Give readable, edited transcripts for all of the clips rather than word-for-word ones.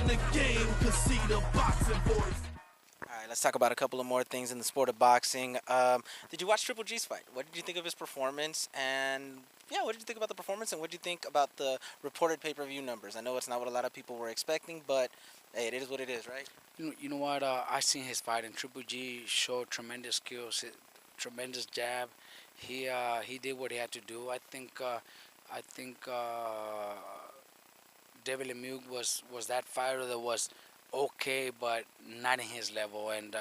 the game, cause see the boxing voice. All right, let's talk about a couple of more things in the sport of boxing. Did you watch Triple G's fight? What did you think of his performance? And yeah, what did you think about the performance? And what did you think about the reported pay-per-view numbers? I know it's not what a lot of people were expecting, but hey, it is what it is, right? You know what? I seen his fight, and Triple G showed tremendous skills, tremendous jab. He did what he had to do. I think David Lemieux was that fighter that was okay, but not in his level, and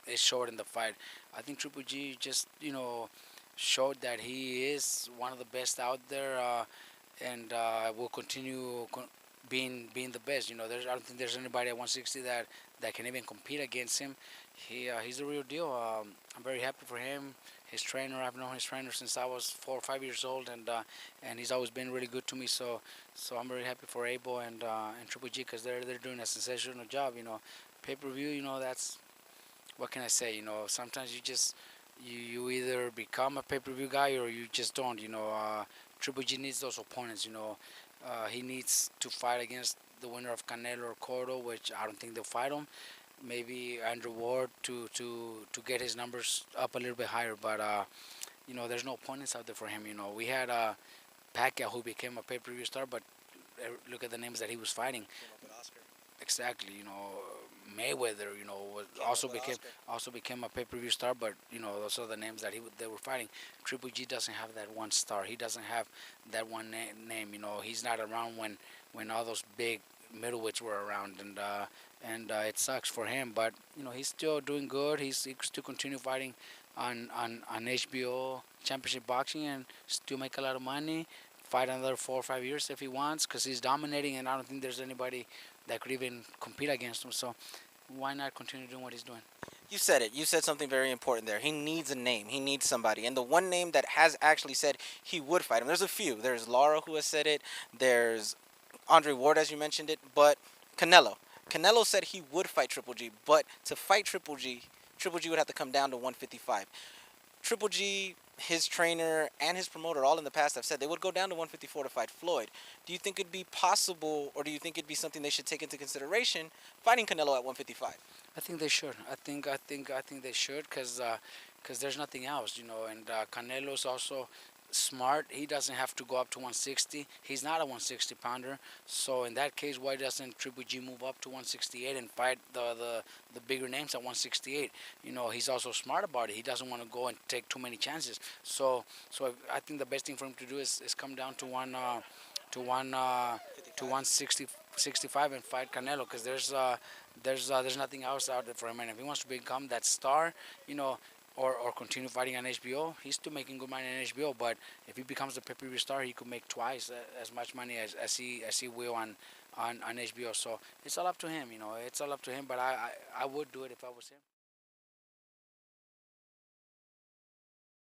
it showed in the fight. I think Triple G just showed that he is one of the best out there, and will continue being the best. I don't think there's anybody at 160 that can even compete against him. He's the real deal. I'm very happy for him. His trainer, I've known his trainer since I was 4 or 5 years old, and he's always been really good to me. So I'm very happy for Abel and Triple G, because they're doing a sensational job. Pay-per-view. That's, what can I say? Sometimes you either become a pay-per-view guy or you just don't. Triple G needs those opponents. He needs to fight against the winner of Canelo or Cotto, which I don't think they'll fight him. Maybe Andrew Ward to get his numbers up a little bit higher. But there's no opponents out there for him. We had Pacquiao, who became a pay-per-view star, but look at the names that he was fighting. Exactly. Mayweather, also became a pay-per-view star, but those are the names that they were fighting. Triple G doesn't have that one star. He doesn't have that one name. He's not around when all those big middleweights were around, and it sucks for him. But he's still doing good. He could still continue fighting on HBO Championship Boxing and still make a lot of money. Fight another 4 or 5 years if he wants, because he's dominating, and I don't think there's anybody that could even compete against him. So why not continue doing what he's doing? You said it. You said something very important there. He needs a name. He needs somebody. And the one name that has actually said he would fight him, there's a few. There's Lara, who has said it. There's Andre Ward, as you mentioned it. But Canelo. Canelo said he would fight Triple G. But to fight Triple G would have to come down to 155. Triple G, his trainer, and his promoter all in the past have said they would go down to 154 to fight Floyd. Do you think it'd be possible, or do you think it'd be something they should take into consideration, fighting Canelo at 155? I think they should. I think they should, because there's nothing else, And Canelo's also smart. He doesn't have to go up to 160. He's not a 160 pounder. So in that case, why doesn't Triple G move up to 168 and fight the bigger names at 168? He's also smart about it. He doesn't want to go and take too many chances. So I think the best thing for him to do is come down to 160, 65 and fight Canelo, because there's nothing else out there for him. And if he wants to become that star, or continue fighting on HBO, he's still making good money on HBO. But if he becomes a pay-per-view star, he could make twice as much money as he will on HBO. So it's all up to him. It's all up to him. But I would do it if I was him.